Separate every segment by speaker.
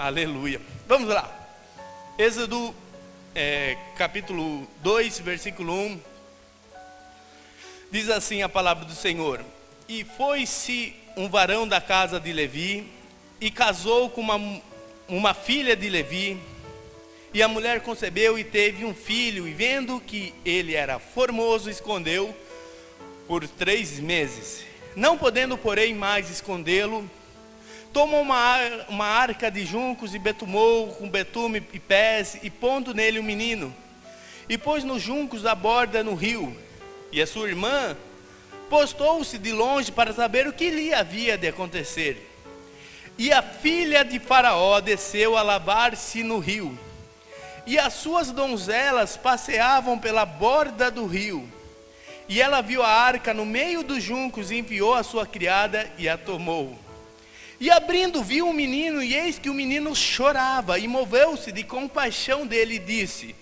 Speaker 1: Aleluia. Vamos lá. Êxodo capítulo 2, versículo 1. Diz assim a palavra do Senhor: E foi-se um varão da casa de Levi, e casou com uma filha de Levi, e a mulher concebeu e teve um filho, e vendo que ele era formoso, escondeu por 3 meses. Não podendo, porém, mais escondê-lo, tomou uma arca de juncos e betumou com betume e pés, e pondo nele o menino, e pôs nos juncos da borda no rio. E a sua irmã postou-se de longe para saber o que lhe havia de acontecer. E a filha de Faraó desceu a lavar-se no rio, e as suas donzelas passeavam pela borda do rio. E ela viu a arca no meio dos juncos, e enviou a sua criada e a tomou. E abrindo viu um menino, e eis que o menino chorava, e moveu-se de compaixão dele, e disse: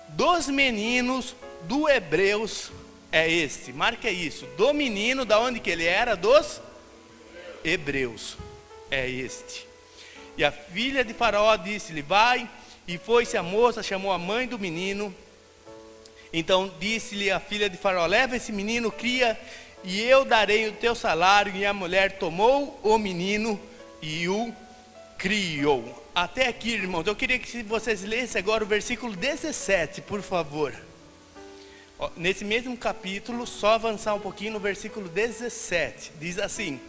Speaker 1: Dos meninos do Hebreus é este. Marca isso. Do menino, da onde que ele era? Dos Hebreus é este. E a filha de Faraó disse-lhe: Vai. E foi-se a moça, chamou a mãe do menino. Então disse-lhe a filha de Faraó: Leva esse menino, cria, e eu darei o teu salário. E a mulher tomou o menino e o criou. Até aqui, irmãos, eu queria que vocês lessem agora o versículo 17, por favor. Nesse mesmo capítulo, só avançar um pouquinho no versículo 17. Diz assim: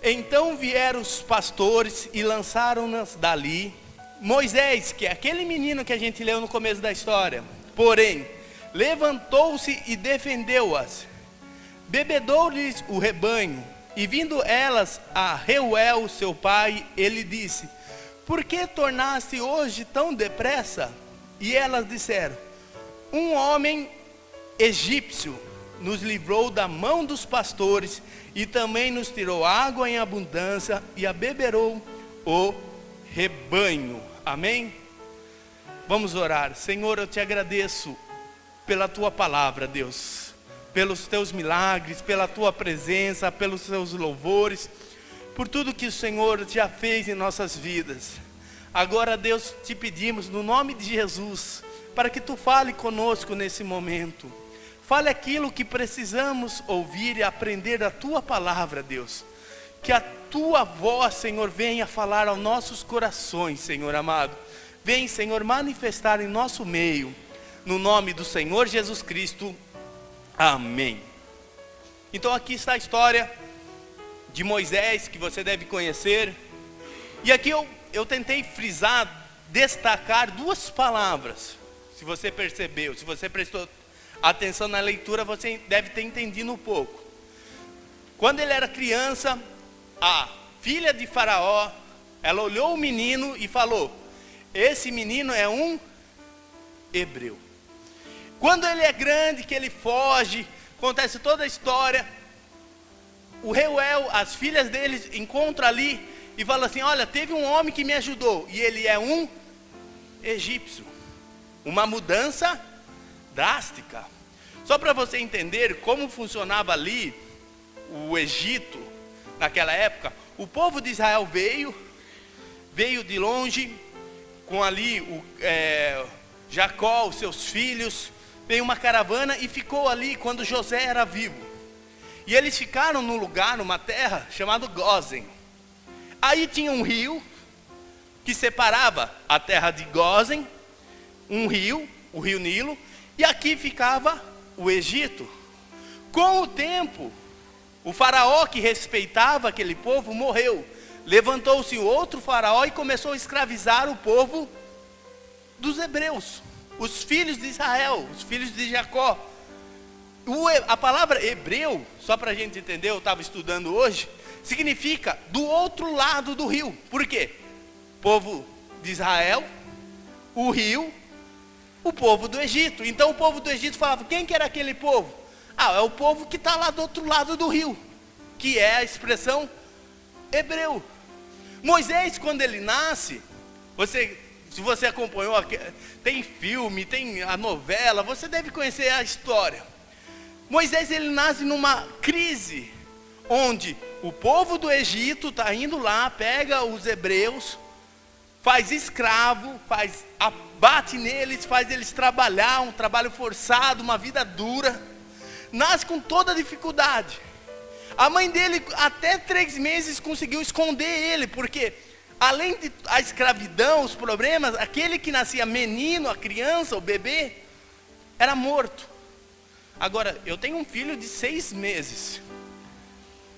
Speaker 1: Então vieram os pastores e lançaram-nas dali. Moisés, que é aquele menino que a gente leu no começo da história, porém, levantou-se e defendeu-as. Bebedou-lhes o rebanho, e vindo elas a Reuel, seu pai, ele disse: Por que tornaste hoje tão depressa? E elas disseram: Um homem egípcio nos livrou da mão dos pastores, e também nos tirou água em abundância, e abeberou o rebanho. Amém? Vamos orar. Senhor, eu te agradeço pela tua palavra, Deus, pelos teus milagres, pela tua presença, pelos teus louvores, por tudo que o Senhor já fez em nossas vidas. Agora, Deus, te pedimos no nome de Jesus, para que tu fale conosco nesse momento. Fale aquilo que precisamos ouvir e aprender da tua palavra, Deus. Que a tua voz, Senhor, venha falar aos nossos corações, Senhor amado. Vem, Senhor, manifestar em nosso meio. No nome do Senhor Jesus Cristo. Amém. Então aqui está a história de Moisés, que você deve conhecer. E aqui eu tentei frisar, destacar 2 palavras. Se você percebeu, se você prestou atenção na leitura, você deve ter entendido um pouco. Quando ele era criança, a filha de Faraó, ela olhou o menino e falou: Esse menino é um hebreu. Quando ele é grande, que ele foge, acontece toda a história, o Reuel, as filhas deles encontram ali e falam assim: Olha, teve um homem que me ajudou, e ele é um egípcio. Uma mudança drástica. Só para você entender como funcionava ali o Egito naquela época, o povo de Israel veio de longe, com ali Jacó, os seus filhos, veio uma caravana e ficou ali quando José era vivo. E eles ficaram num lugar, numa terra chamada Gósen. Aí tinha um rio que separava a terra de Gósen, um rio, o rio Nilo, e aqui ficava o Egito. Com o tempo, o faraó que respeitava aquele povo morreu. Levantou-se outro faraó e começou a escravizar o povo dos hebreus, os filhos de Israel, os filhos de Jacó. A palavra hebreu, só para a gente entender, eu estava estudando hoje, significa do outro lado do rio. Por quê? Povo de Israel, o rio, o povo do Egito. Então o povo do Egito falava: Quem que era aquele povo? É o povo que está lá do outro lado do rio, que é a expressão hebreu. Moisés, quando ele nasce, se você acompanhou, tem filme, tem a novela, você deve conhecer a história. Moisés, ele nasce numa crise, onde o povo do Egito está indo lá, pega os hebreus, faz escravo, bate neles, faz eles trabalhar, um trabalho forçado, uma vida dura. Nasce com toda a dificuldade. A mãe dele, até 3 meses, conseguiu esconder ele, porque além de a escravidão, os problemas, aquele que nascia menino, a criança, o bebê, era morto. Agora, eu tenho um filho de 6 meses.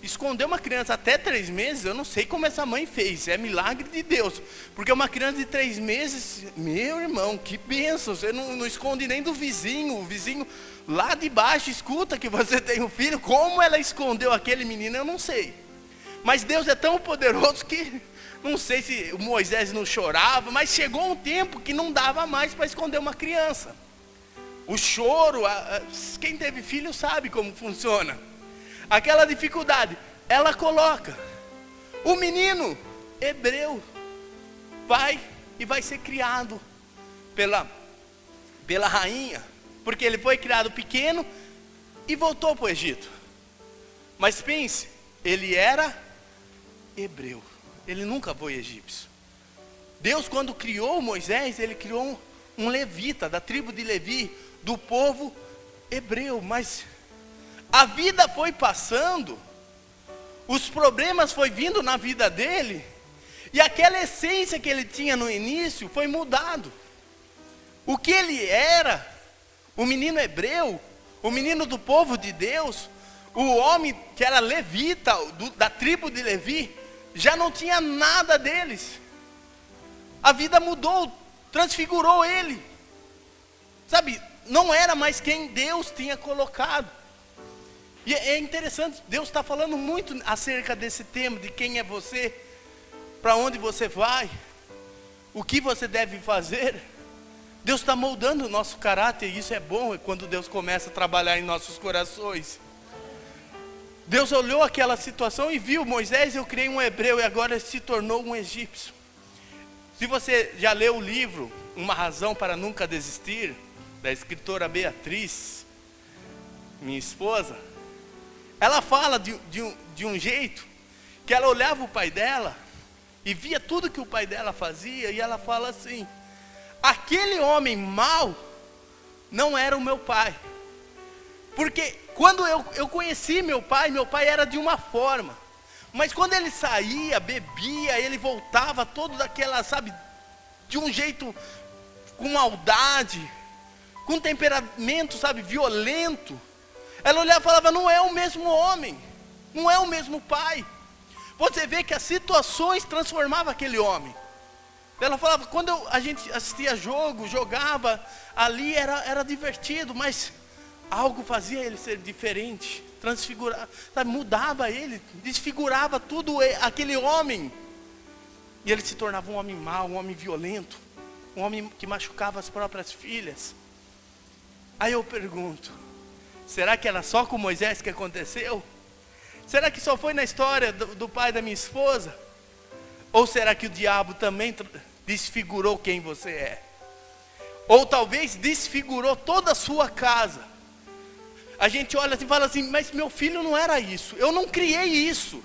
Speaker 1: Esconder uma criança até 3 meses, eu não sei como essa mãe fez, é milagre de Deus. Porque uma criança de 3 meses, meu irmão, que bênção, você não esconde nem do vizinho, o vizinho lá de baixo escuta que você tem um filho. Como ela escondeu aquele menino, eu não sei. Mas Deus é tão poderoso que, não sei se o Moisés não chorava, mas chegou um tempo que não dava mais para esconder uma criança. O choro, quem teve filho sabe como funciona. Aquela dificuldade, ela coloca. O menino hebreu vai ser criado pela rainha, porque ele foi criado pequeno e voltou para o Egito. Mas pense, ele era hebreu, ele nunca foi egípcio. Deus, quando criou Moisés, ele criou um levita, da tribo de Levi, do povo hebreu. Mas a vida foi passando, os problemas foi vindo na vida dele, e aquela essência que ele tinha no início foi mudado. O que ele era, o menino hebreu, o menino do povo de Deus, o homem que era levita, da tribo de Levi, já não tinha nada deles. A vida mudou, transfigurou ele. Sabe, não era mais quem Deus tinha colocado. E é interessante, Deus está falando muito acerca desse tema, de quem é você, para onde você vai, o que você deve fazer. Deus está moldando o nosso caráter, e isso é bom, quando Deus começa a trabalhar em nossos corações. Deus olhou aquela situação e viu, Moisés, eu criei um hebreu e agora se tornou um egípcio. Se você já leu o livro, Uma Razão para Nunca Desistir, da escritora Beatriz, minha esposa, ela fala de um jeito, que ela olhava o pai dela, e via tudo que o pai dela fazia, e ela fala assim, aquele homem mau, não era o meu pai, porque quando eu conheci meu pai era de uma forma, mas quando ele saía, bebia, ele voltava todo daquela, sabe, de um jeito, com maldade, com temperamento, sabe, violento. Ela olhava e falava, não é o mesmo homem, não é o mesmo pai. Você vê que as situações transformavam aquele homem. Ela falava, quando a gente assistia jogo, jogava, ali era divertido, mas algo fazia ele ser diferente, transfigurava, sabe, mudava ele, desfigurava tudo aquele homem. E ele se tornava um homem mau, um homem violento, um homem que machucava as próprias filhas. Aí eu pergunto, será que era só com Moisés que aconteceu? Será que só foi na história do pai da minha esposa? Ou será que o diabo também desfigurou quem você é? Ou talvez desfigurou toda a sua casa. A gente olha e fala assim, mas meu filho não era isso, eu não criei isso.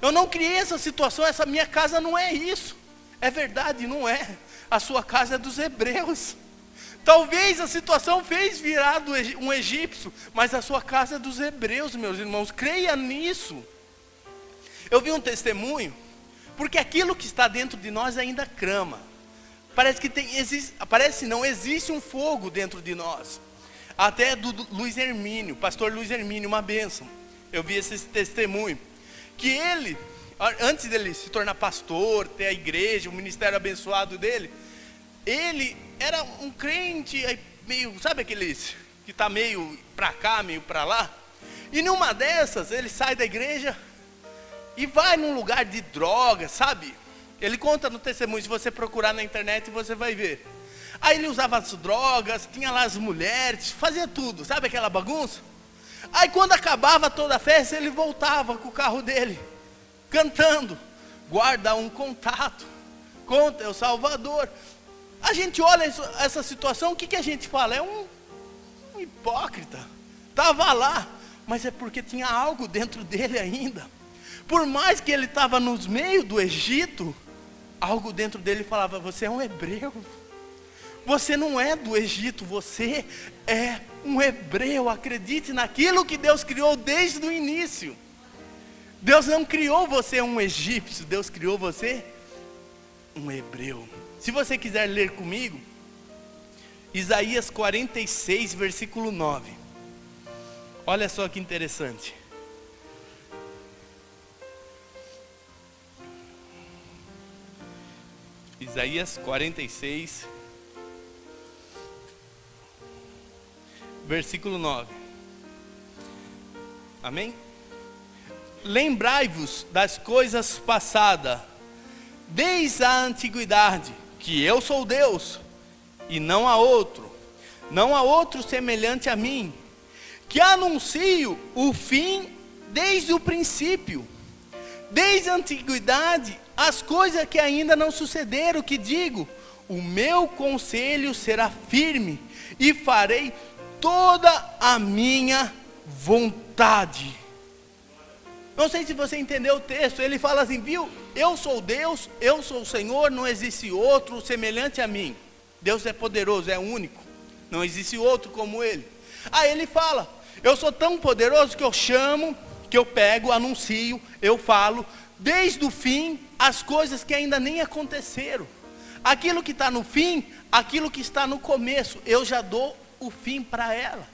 Speaker 1: Eu não criei essa situação, essa minha casa não é isso. É verdade, não é. A sua casa é dos hebreus. Talvez a situação fez virar um egípcio, mas a sua casa é dos hebreus, meus irmãos. Creia nisso. Eu vi um testemunho, porque aquilo que está dentro de nós ainda crama. Existe um fogo dentro de nós. Até do Luiz Hermínio, pastor Luiz Hermínio, uma bênção. Eu vi esse testemunho. Que ele, antes dele se tornar pastor, ter a igreja, o ministério abençoado dele, ele era um crente meio, sabe aqueles que está meio para cá, meio para lá? E numa dessas, ele sai da igreja e vai num lugar de droga, sabe? Ele conta no testemunho, se você procurar na internet você vai ver. Aí ele usava as drogas, tinha lá as mulheres, fazia tudo, sabe aquela bagunça? Aí quando acabava toda a festa, ele voltava com o carro dele, cantando, guarda um contato, conta é o Salvador. A gente olha essa situação, o que a gente fala? É um hipócrita, estava lá, mas é porque tinha algo dentro dele ainda. Por mais que ele estava nos meios do Egito, algo dentro dele falava: você é um hebreu. Você não é do Egito, você é um hebreu. Acredite naquilo que Deus criou desde o início. Deus não criou você um egípcio, Deus criou você um hebreu. Se você quiser ler comigo, Isaías 46, versículo 9. Olha só que interessante. Isaías 46, versículo 9. Amém? Lembrai-vos das coisas passadas, desde a antiguidade, que eu sou Deus, e não há outro semelhante a mim, que anuncio o fim desde o princípio, desde a antiguidade, as coisas que ainda não sucederam, que digo: o meu conselho será firme, e farei toda a minha vontade. Não sei se você entendeu o texto. Ele fala assim: viu, eu sou Deus, eu sou o Senhor, não existe outro semelhante a mim. Deus é poderoso, é único, não existe outro como Ele. Aí ele fala: eu sou tão poderoso que eu chamo, que eu pego, anuncio, eu falo, desde o fim, as coisas que ainda nem aconteceram. Aquilo que está no fim, aquilo que está no começo, eu já dou o fim para ela.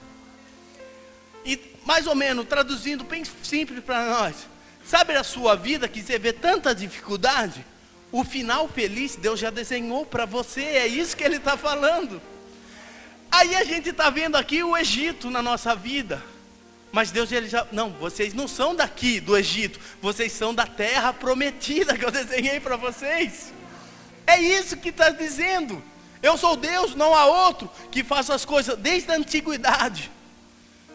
Speaker 1: E mais ou menos, traduzindo bem simples para nós, sabe a sua vida que você vê tanta dificuldade? O final feliz Deus já desenhou para você, é isso que Ele está falando. Aí a gente está vendo aqui o Egito na nossa vida, mas Deus, Ele já, não, vocês não são daqui do Egito, vocês são da terra prometida que eu desenhei para vocês. É isso que está dizendo. Eu sou Deus, não há outro que faça as coisas desde a antiguidade.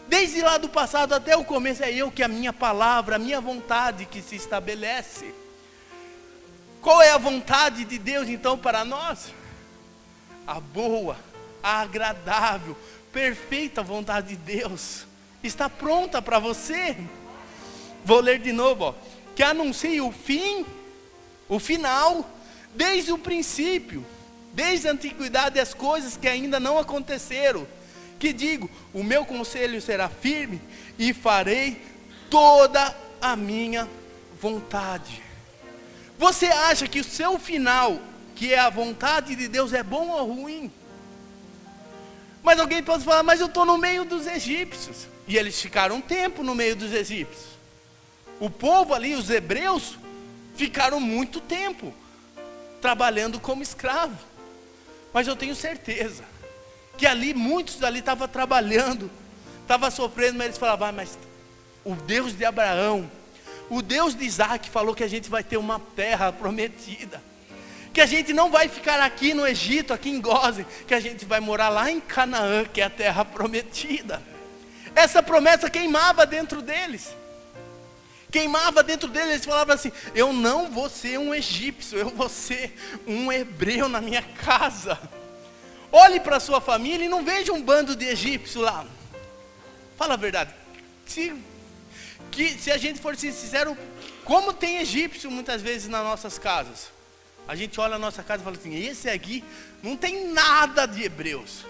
Speaker 1: Desde lá do passado até o começo, é eu que a minha palavra, a minha vontade que se estabelece. Qual é a vontade de Deus então para nós? A boa, a agradável, perfeita vontade de Deus está pronta para você. Vou ler de novo, ó. Que anuncia o fim, o final, desde o princípio, desde a antiguidade, as coisas que ainda não aconteceram. Que digo: o meu conselho será firme, e farei toda a minha vontade. Você acha que o seu final, que é a vontade de Deus, é bom ou ruim? Mas alguém pode falar: mas eu estou no meio dos egípcios. E eles ficaram um tempo no meio dos egípcios. O povo ali, os hebreus, ficaram muito tempo trabalhando como escravo. Mas eu tenho certeza que ali, muitos ali estavam trabalhando, estavam sofrendo, mas eles falavam: mas o Deus de Abraão, o Deus de Isaac falou que a gente vai ter uma terra prometida, que a gente não vai ficar aqui no Egito, aqui em Gósen, que a gente vai morar lá em Canaã, que é a terra prometida. Essa promessa queimava dentro deles. Queimava dentro deles, eles falavam assim: eu não vou ser um egípcio, eu vou ser um hebreu na minha casa. Olhe para a sua família e não veja um bando de egípcios lá. Fala a verdade. Se a gente for sincero, como tem egípcio muitas vezes nas nossas casas. A gente olha a nossa casa e fala assim: esse aqui não tem nada de hebreus.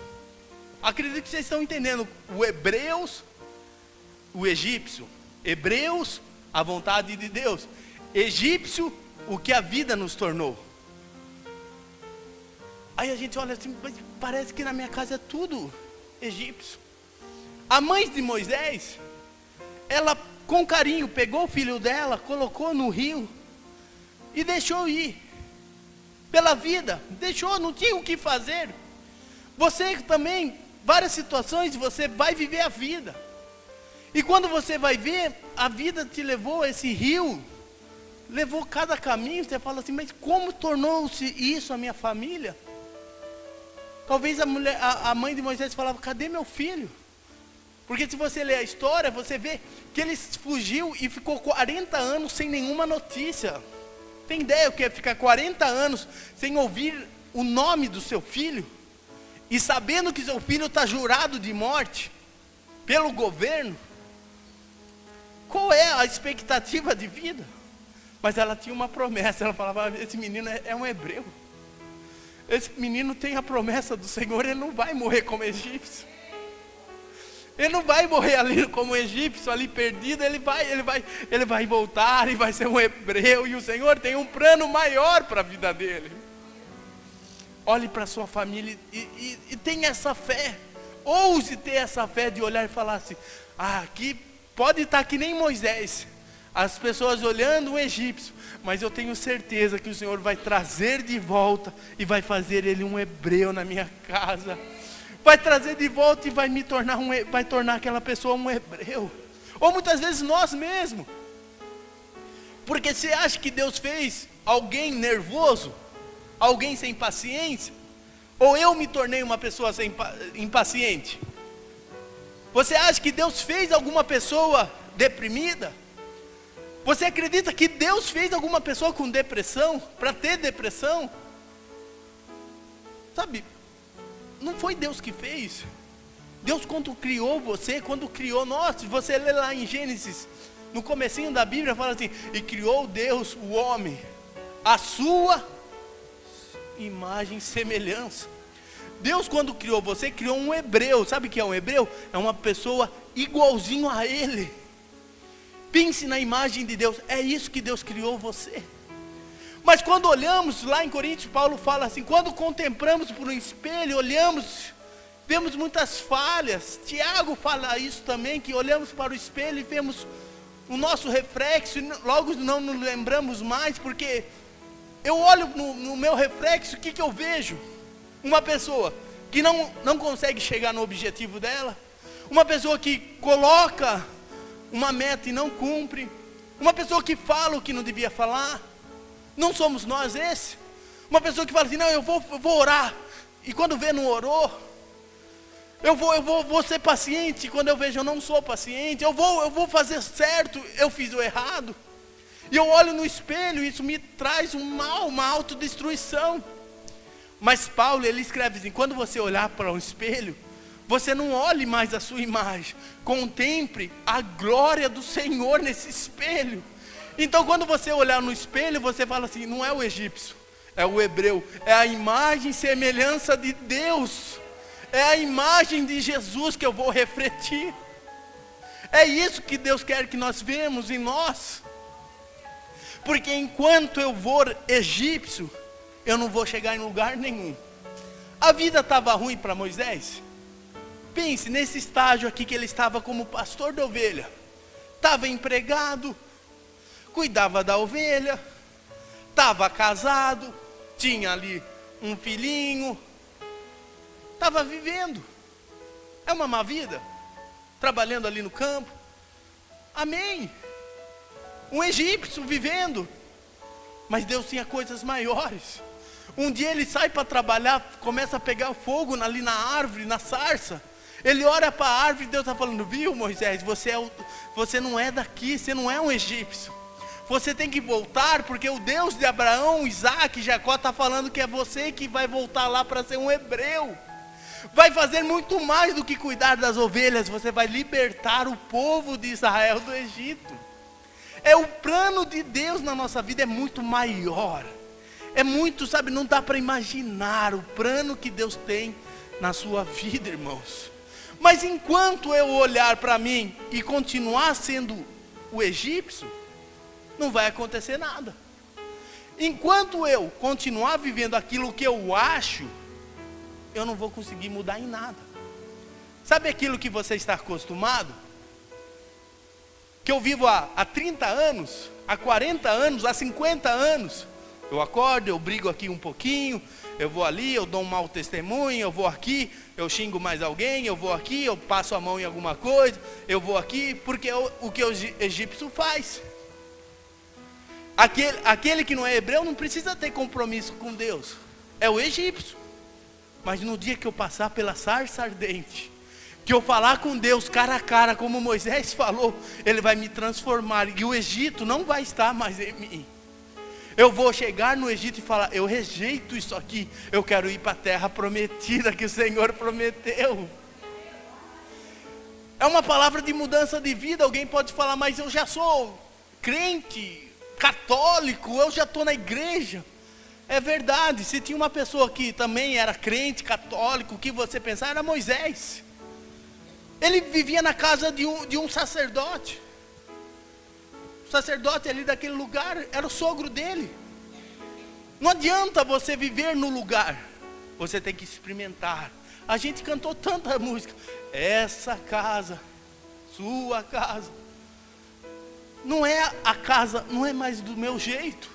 Speaker 1: Acredito que vocês estão entendendo. O hebreus, o egípcio. Hebreus, a vontade de Deus. Egípcio, o que a vida nos tornou. Aí a gente olha assim: mas parece que na minha casa é tudo egípcio. A mãe de Moisés, ela com carinho pegou o filho dela, colocou no rio e deixou ir pela vida, deixou, não tinha o que fazer. Você também, várias situações, você vai viver a vida, e quando você vai ver, a vida te levou a esse rio, levou cada caminho. Você fala assim: mas como tornou-se isso a minha família? Talvez a mãe de Moisés falava: cadê meu filho? Porque se você ler a história, você vê que ele fugiu e ficou 40 anos sem nenhuma notícia. Tem ideia o que é ficar 40 anos sem ouvir o nome do seu filho? E sabendo que seu filho está jurado de morte pelo governo? Qual é a expectativa de vida? Mas ela tinha uma promessa, ela falava, esse menino é um hebreu. Esse menino tem a promessa do Senhor, ele não vai morrer como egípcio. Ele não vai morrer ali como egípcio, ali perdido, ele vai voltar e vai ser um hebreu, e o Senhor tem um plano maior para a vida dele. Olhe para a sua família e tenha essa fé. Ouse ter essa fé de olhar e falar assim, aqui pode estar que nem Moisés, as pessoas olhando um egípcio, mas eu tenho certeza que o Senhor vai trazer de volta e vai fazer ele um hebreu na minha casa. Vai trazer de volta e vai tornar aquela pessoa um hebreu. Ou muitas vezes nós mesmos. Porque você acha que Deus fez alguém nervoso? Alguém sem paciência? Ou eu me tornei uma pessoa impaciente? Você acha que Deus fez alguma pessoa deprimida? Você acredita que Deus fez alguma pessoa com depressão, para ter depressão? Sabe, não foi Deus que fez. Deus, quando criou você, quando criou nós, se você lê lá em Gênesis, no comecinho da Bíblia, fala assim, e criou Deus o homem, a sua imagem e semelhança. Deus, quando criou você, criou um hebreu. Sabe o que é um hebreu? É uma pessoa igualzinho a ele. Pense na imagem de Deus. É isso que Deus criou você. Mas quando olhamos, lá em Coríntios, Paulo fala assim, quando contemplamos por um espelho, olhamos, vemos muitas falhas. Tiago fala isso também, que olhamos para o espelho e vemos o nosso reflexo, e logo não nos lembramos mais, porque eu olho no meu reflexo, o que eu vejo? Uma pessoa que não consegue chegar no objetivo dela, uma pessoa que coloca uma meta e não cumpre, uma pessoa que fala o que não devia falar. Não somos nós esse? Uma pessoa que fala assim, não, eu vou orar, e quando vê não orou. Eu vou ser paciente, quando eu vejo eu não sou paciente. Eu vou fazer certo, eu fiz o errado. E eu olho no espelho, isso me traz um mal, uma autodestruição. Mas Paulo, ele escreve assim, quando você olhar para um espelho, você não olhe mais a sua imagem, contemple a glória do Senhor nesse espelho. Então quando você olhar no espelho, você fala assim, não é o egípcio, é o hebreu, é a imagem e semelhança de Deus, é a imagem de Jesus que eu vou refletir. É isso que Deus quer que nós vemos em nós. Porque enquanto eu for egípcio, eu não vou chegar em lugar nenhum. A vida estava ruim para Moisés. Pense nesse estágio aqui que ele estava como pastor de ovelha. Estava empregado, cuidava da ovelha, estava casado, tinha ali um filhinho, estava vivendo. É uma má vida, trabalhando ali no campo. Amém. Um egípcio vivendo. Mas Deus tinha coisas maiores. Um dia ele sai para trabalhar, começa a pegar fogo ali na árvore, na sarça. Ele olha para a árvore e Deus está falando, viu Moisés, você não é daqui, você não é um egípcio. Você tem que voltar, porque o Deus de Abraão, Isaac e Jacó está falando que é você que vai voltar lá para ser um hebreu. Vai fazer muito mais do que cuidar das ovelhas, você vai libertar o povo de Israel do Egito. É o plano de Deus na nossa vida, é muito maior. É muito, sabe, não dá para imaginar o plano que Deus tem na sua vida, irmãos. Mas enquanto eu olhar para mim e continuar sendo o egípcio, não vai acontecer nada. Enquanto eu continuar vivendo aquilo que eu acho, eu não vou conseguir mudar em nada. Sabe aquilo que você está acostumado? Que eu vivo há 30 anos, há 40 anos, há 50 anos. Eu acordo, eu brigo aqui um pouquinho, eu vou ali, eu dou um mau testemunho, eu vou aqui, eu xingo mais alguém, eu vou aqui, eu passo a mão em alguma coisa, eu vou aqui, porque é o que o egípcio faz. Aquele que não é hebreu não precisa ter compromisso com Deus, é o egípcio. Mas no dia que eu passar pela sarça ardente, que eu falar com Deus cara a cara, como Moisés falou, Ele vai me transformar, e o Egito não vai estar mais em mim. Eu vou chegar no Egito e falar, eu rejeito isso aqui, eu quero ir para a terra prometida que o Senhor prometeu. É uma palavra de mudança de vida. Alguém pode falar, mas eu já sou crente, católico, eu já estou na igreja. É verdade, se tinha uma pessoa que também era crente, católico, o que você pensar era Moisés. Ele vivia na casa de um sacerdote. O sacerdote ali daquele lugar era o sogro dele. Não adianta você viver no lugar, você tem que experimentar. A gente cantou tanta música, essa casa, sua casa. Não é a casa, não é mais do meu jeito.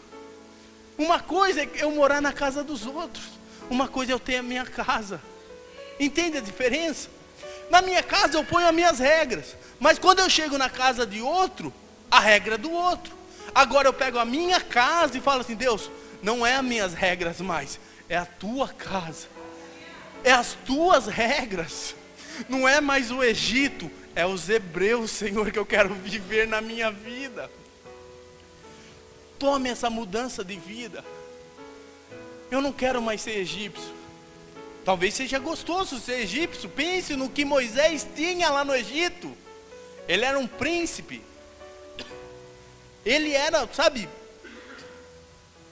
Speaker 1: Uma coisa é eu morar na casa dos outros, uma coisa é eu ter a minha casa. Entende a diferença? Na minha casa eu ponho as minhas regras, mas quando eu chego na casa de outro, a regra é do outro. Agora eu pego a minha casa e falo assim, Deus, não é as minhas regras mais, é a tua casa, é as tuas regras. Não é mais o Egito, é os hebreus, Senhor, que eu quero viver na minha vida. Tome essa mudança de vida. Eu não quero mais ser egípcio. Talvez seja gostoso ser egípcio. Pense no que Moisés tinha lá no Egito. Ele era um príncipe. Ele era, sabe,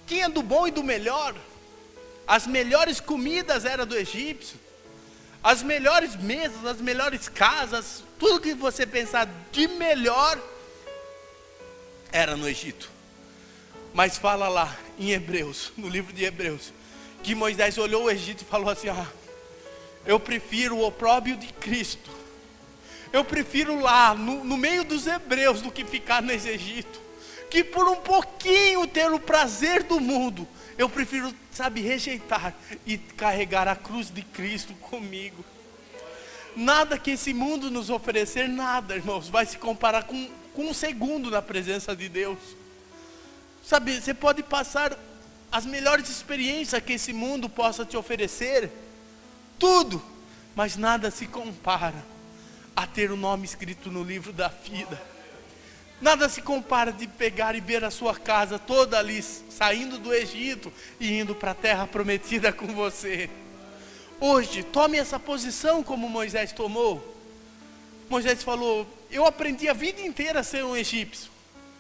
Speaker 1: tinha do bom e do melhor. As melhores comidas eram do egípcio. As melhores mesas, as melhores casas, tudo que você pensar de melhor era no Egito. Mas fala lá em Hebreus, no livro de Hebreus, que Moisés olhou o Egito e falou assim, eu prefiro o opróbrio de Cristo. Eu prefiro lá, no meio dos hebreus, do que ficar nesse Egito. Que por um pouquinho ter o prazer do mundo, eu prefiro, sabe, rejeitar e carregar a cruz de Cristo comigo. Nada que esse mundo nos oferecer, nada, irmãos, vai se comparar com um segundo na presença de Deus. Sabe, você pode passar as melhores experiências que esse mundo possa te oferecer, tudo, mas nada se compara a ter o nome escrito no livro da vida. Nada se compara de pegar e ver a sua casa toda ali, saindo do Egito e indo para a terra prometida com você. Hoje, tome essa posição como Moisés tomou. Moisés falou, eu aprendi a vida inteira a ser um egípcio.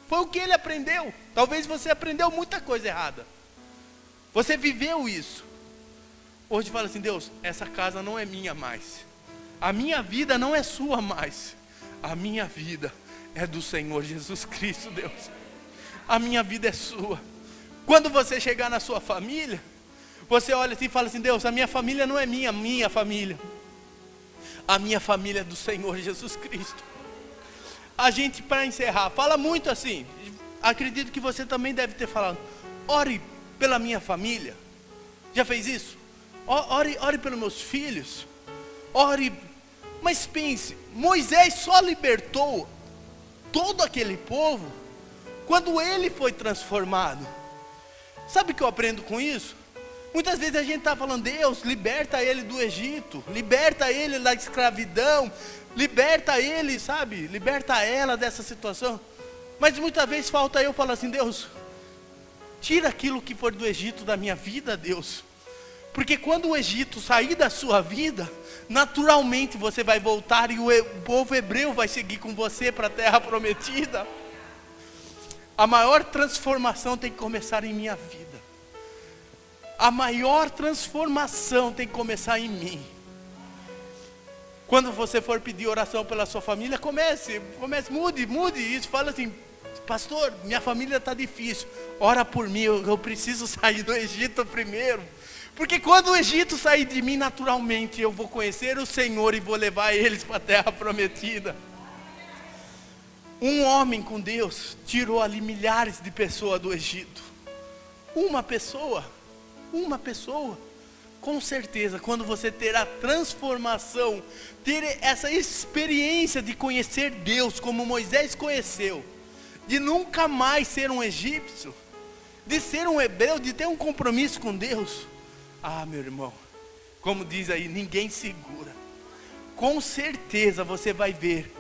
Speaker 1: Foi o que ele aprendeu. Talvez você aprendeu muita coisa errada. Você viveu isso. Hoje fala assim, Deus, essa casa não é minha mais. A minha vida não é sua mais. A minha vida é do Senhor Jesus Cristo, Deus. A minha vida é sua. Quando você chegar na sua família, você olha assim e fala assim, Deus, a minha família não é minha família. A minha família é do Senhor Jesus Cristo. A gente, para encerrar, fala muito assim, acredito que você também deve ter falado, ore pela minha família. Já fez isso? Ore pelos meus filhos. Ore, mas pense, Moisés só libertou todo aquele povo quando ele foi transformado. Sabe o que eu aprendo com isso? Muitas vezes a gente está falando, Deus, liberta ele do Egito, liberta ele da escravidão, liberta ele, sabe, liberta ela dessa situação. Mas muitas vezes falta eu falar assim, Deus, tira aquilo que for do Egito da minha vida, Deus. Porque quando o Egito sair da sua vida, naturalmente você vai voltar e o povo hebreu vai seguir com você para a terra prometida. A maior transformação tem que começar em minha vida. A maior transformação tem que começar em mim. Quando você for pedir oração pela sua família, comece, mude isso. Fala assim, pastor, minha família está difícil. Ora por mim, eu preciso sair do Egito primeiro. Porque quando o Egito sair de mim, naturalmente eu vou conhecer o Senhor e vou levar eles para a terra prometida. Um homem com Deus tirou ali milhares de pessoas do Egito. Uma pessoa. Com certeza, quando você ter a transformação, ter essa experiência de conhecer Deus como Moisés conheceu, de nunca mais ser um egípcio, de ser um hebreu, de ter um compromisso com Deus. Meu irmão, como diz aí, ninguém segura. Com certeza você vai ver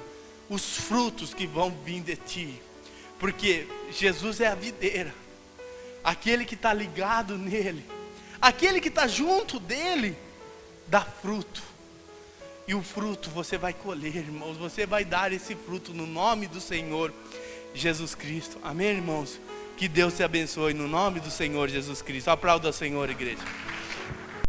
Speaker 1: os frutos que vão vir de ti, porque Jesus é a videira, aquele que está ligado nele, aquele que está junto dele, dá fruto. E o fruto você vai colher, irmãos. Você vai dar esse fruto no nome do Senhor Jesus Cristo. Amém, irmãos? Que Deus te abençoe no nome do Senhor Jesus Cristo. Aplauda o Senhor, igreja.